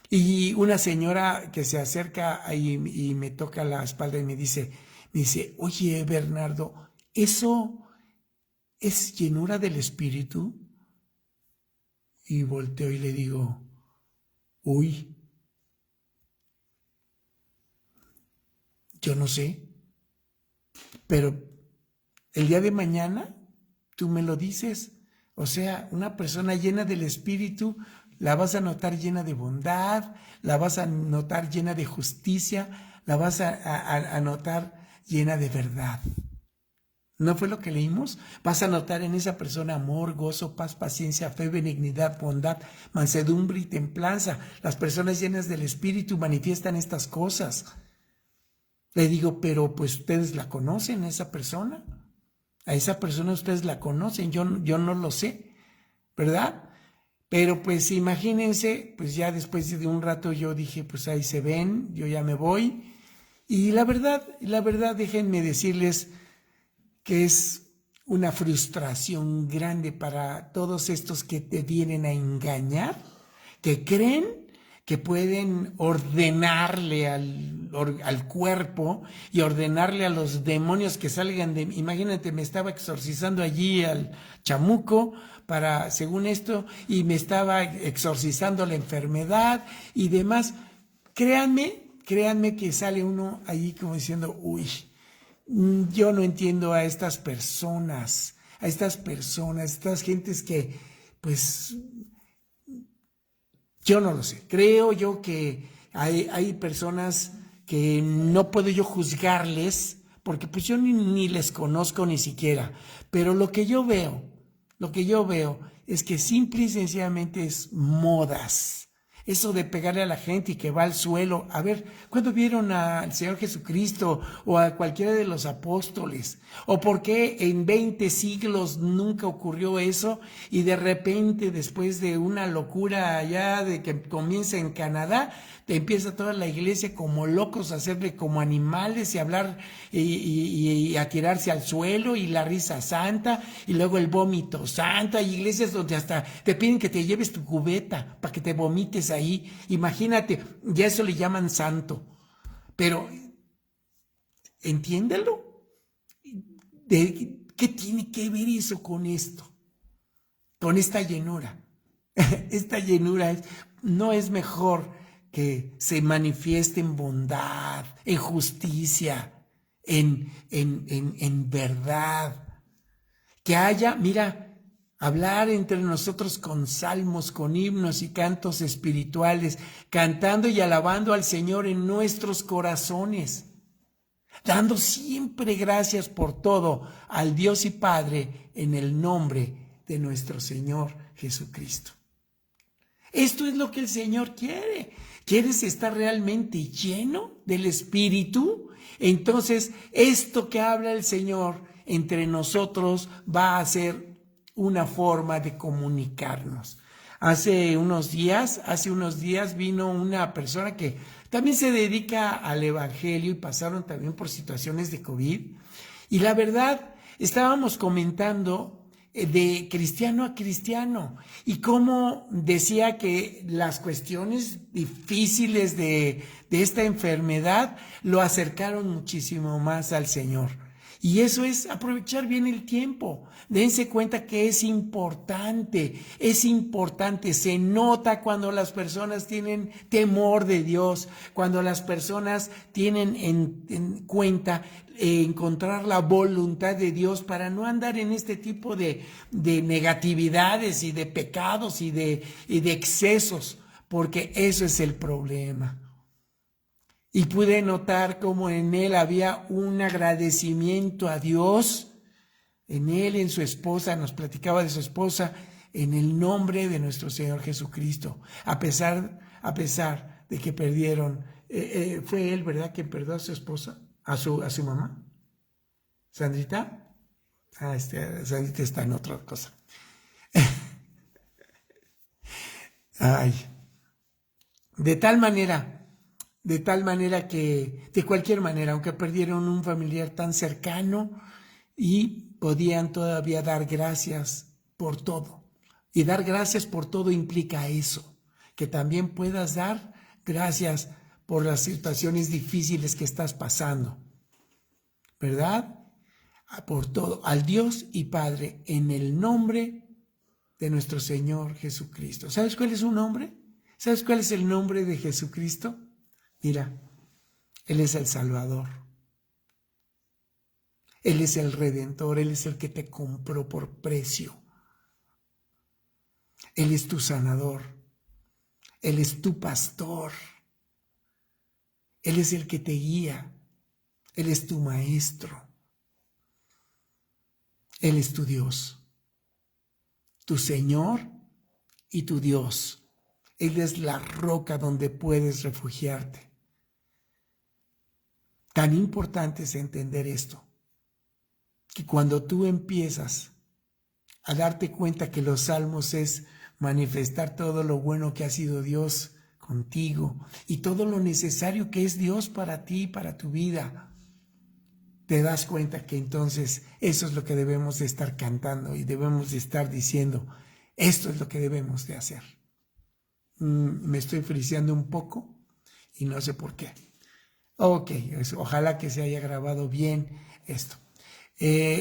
Y una señora que se acerca y me toca la espalda y me dice, oye, Bernardo, ¿eso es llenura del Espíritu? Y volteo y le digo, uy, yo no sé, pero el día de mañana tú me lo dices. O sea, una persona llena del Espíritu la vas a notar llena de bondad, la vas a notar llena de justicia, la vas a notar llena de verdad. ¿No fue lo que leímos? Vas a notar en esa persona amor, gozo, paz, paciencia, fe, benignidad, bondad, mansedumbre y templanza. Las personas llenas del Espíritu manifiestan estas cosas. Le digo, pero pues ustedes la conocen, esa persona. A esa persona ustedes la conocen, yo no lo sé, ¿verdad? Pero pues imagínense, pues ya después de un rato yo dije, pues ahí se ven, yo ya me voy. Y la verdad, déjenme decirles que es una frustración grande para todos estos que te vienen a engañar, que creen que pueden ordenarle al cuerpo y ordenarle a los demonios que salgan de... Imagínate, me estaba exorcizando allí al chamuco para, según esto, y me estaba exorcizando la enfermedad y demás. Créanme que sale uno allí como diciendo, uy, yo no entiendo a estas personas, estas gentes que, pues, yo no lo sé. Creo yo que hay personas que no puedo yo juzgarles, porque pues yo ni les conozco ni siquiera. Pero lo que yo veo es que simple y sencillamente es modas. Eso de pegarle a la gente y que va al suelo. A ver, ¿cuándo vieron al Señor Jesucristo o a cualquiera de los apóstoles? ¿O por qué en 20 siglos nunca ocurrió eso y de repente después de una locura allá de que comienza en Canadá, te empieza toda la iglesia como locos a hacerle como animales y hablar y a tirarse al suelo y la risa santa y luego el vómito santo? Hay iglesias donde hasta te piden que te lleves tu cubeta para que te vomites ahí. Imagínate, ya eso le llaman santo. Pero, entiéndelo. ¿Qué tiene que ver eso con esto? Con esta llenura. Esta llenura no es mejor que se manifieste en bondad, en justicia, en verdad. Que haya, mira, hablar entre nosotros con salmos, con himnos y cantos espirituales, cantando y alabando al Señor en nuestros corazones, dando siempre gracias por todo al Dios y Padre en el nombre de nuestro Señor Jesucristo. Esto es lo que el Señor quiere. ¿Quieres estar realmente lleno del Espíritu? Entonces, esto que habla el Señor entre nosotros va a ser una forma de comunicarnos. Hace unos días vino una persona que también se dedica al Evangelio y pasaron también por situaciones de COVID. Y la verdad, estábamos comentando de cristiano a cristiano y cómo decía que las cuestiones difíciles de esta enfermedad lo acercaron muchísimo más al Señor. Y eso es aprovechar bien el tiempo. Dense cuenta que es importante, se nota cuando las personas tienen temor de Dios, cuando las personas tienen en cuenta encontrar la voluntad de Dios para no andar en este tipo de negatividades y de pecados y de excesos. porque eso es el problema. Y pude notar cómo en él había un agradecimiento a Dios, en él, en su esposa, nos platicaba de su esposa, en el nombre de nuestro Señor Jesucristo, a pesar de que perdieron, fue él, ¿verdad?, quien perdió a su esposa, a su mamá. ¿Sandrita? Sandrita está en otra cosa. Ay. De tal manera que, de cualquier manera, aunque perdieron un familiar tan cercano, y podían todavía dar gracias por todo. Y dar gracias por todo implica eso, que también puedas dar gracias por las situaciones difíciles que estás pasando, ¿verdad? Por todo, al Dios y Padre, en el nombre de nuestro Señor Jesucristo. ¿Sabes cuál es su nombre? ¿Sabes cuál es el nombre de Jesucristo? Mira, Él es el Salvador. Él es el Redentor, Él es el que te compró por precio. Él es tu sanador, Él es tu pastor, Él es el que te guía, Él es tu maestro, Él es tu Dios, tu Señor y tu Dios. Él es la roca donde puedes refugiarte. Tan importante es entender esto, que cuando tú empiezas a darte cuenta que los salmos es manifestar todo lo bueno que ha sido Dios contigo y todo lo necesario que es Dios para ti, para tu vida, te das cuenta que entonces eso es lo que debemos de estar cantando y debemos de estar diciendo, esto es lo que debemos de hacer. Me estoy friseando un poco y no sé por qué. Ok, ojalá que se haya grabado bien esto.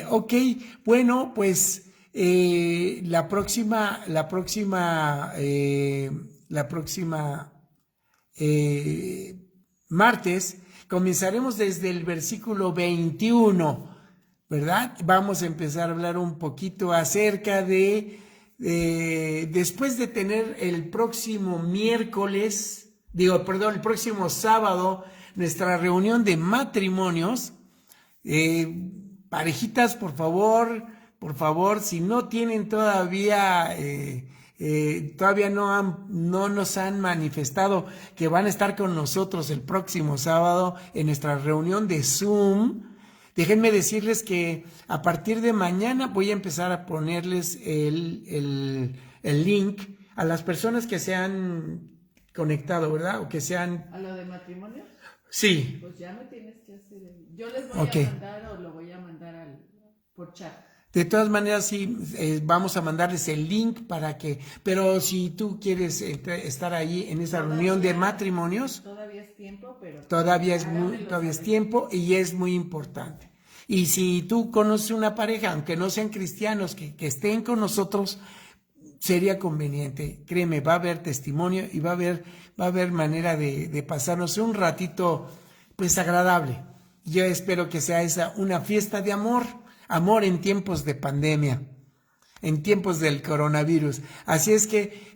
Ok, bueno, pues la próxima martes comenzaremos desde el versículo 21, ¿verdad? Vamos a empezar a hablar un poquito acerca de, después de tener el próximo el próximo sábado, nuestra reunión de matrimonios. Parejitas, por favor, si no tienen todavía, todavía no nos han manifestado que van a estar con nosotros el próximo sábado en nuestra reunión de Zoom, déjenme decirles que a partir de mañana voy a empezar a ponerles el link a las personas que se han conectado, ¿verdad? O que sean... ¿A lo de matrimonio? Sí. Pues ya me tienes que hacer. Yo les voy a mandar o lo voy a mandar por chat. De todas maneras, sí, vamos a mandarles el link para que, pero si tú quieres estar ahí en esa reunión de matrimonios, todavía es tiempo, pero todavía es tiempo y es muy importante. Y si tú conoces una pareja, aunque no sean cristianos, que estén con nosotros, sería conveniente. Créeme, va a haber testimonio y va a haber manera de pasarnos un ratito, pues, agradable. Yo espero que sea esa una fiesta de amor en tiempos de pandemia, en tiempos del coronavirus. Así es que,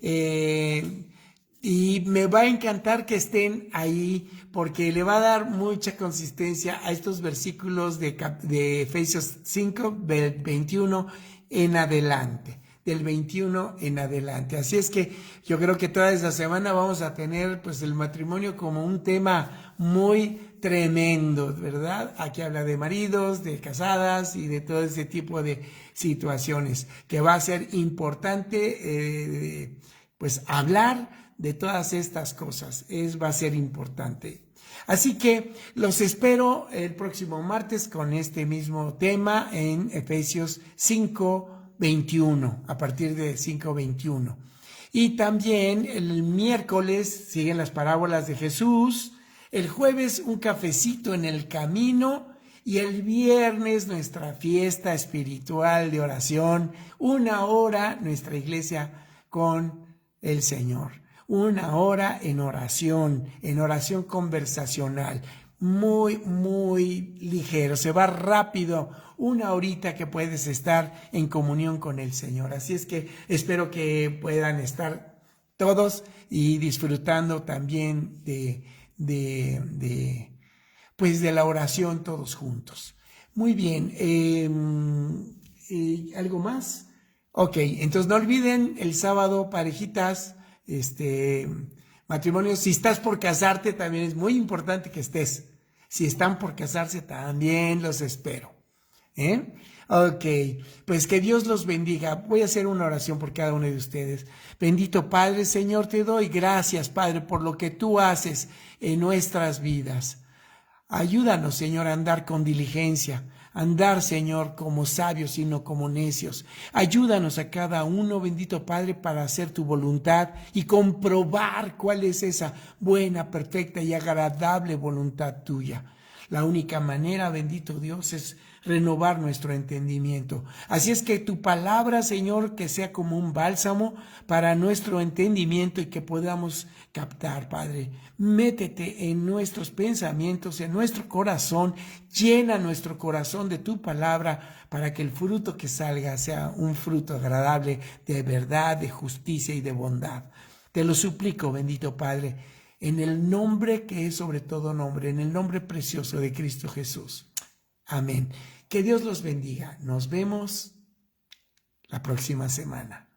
y me va a encantar que estén ahí, porque le va a dar mucha consistencia a estos versículos de Efesios 5, del 21 en adelante. Del 21 en adelante. Así es que yo creo que toda esta semana vamos a tener pues el matrimonio como un tema muy tremendo, ¿verdad? Aquí habla de maridos, de casadas y de todo ese tipo de situaciones que va a ser importante pues hablar de todas estas cosas. Va a ser importante. Así que los espero el próximo martes con este mismo tema en Efesios 5:21, a partir de 5:21. Y también el miércoles siguen las parábolas de Jesús, el jueves un cafecito en el camino y el viernes nuestra fiesta espiritual de oración, 1 hora nuestra iglesia con el Señor, 1 hora en oración conversacional, muy, muy ligero, se va rápido, 1 horita que puedes estar en comunión con el Señor. Así es que espero que puedan estar todos y disfrutando también pues de la oración todos juntos. Muy bien, ¿algo más? Ok, entonces no olviden el sábado, parejitas, matrimonios. Si estás por casarte, también es muy importante que estés. Si están por casarse, también los espero. Ok, pues que Dios los bendiga. Voy a hacer una oración por cada uno de ustedes. Bendito Padre, Señor, te doy gracias, Padre, por lo que tú haces en nuestras vidas. Ayúdanos, Señor, a andar con diligencia, andar, Señor, como sabios y no como necios. Ayúdanos a cada uno, bendito Padre, para hacer tu voluntad y comprobar cuál es esa buena, perfecta y agradable voluntad tuya. La única manera, bendito Dios, es renovar nuestro entendimiento. Así es que tu palabra, Señor, que sea como un bálsamo para nuestro entendimiento y que podamos captar, Padre. Métete en nuestros pensamientos, en nuestro corazón, llena nuestro corazón de tu palabra para que el fruto que salga sea un fruto agradable de verdad, de justicia y de bondad. Te lo suplico, bendito Padre, en el nombre que es sobre todo nombre, en el nombre precioso de Cristo Jesús. Amén. Que Dios los bendiga. Nos vemos la próxima semana.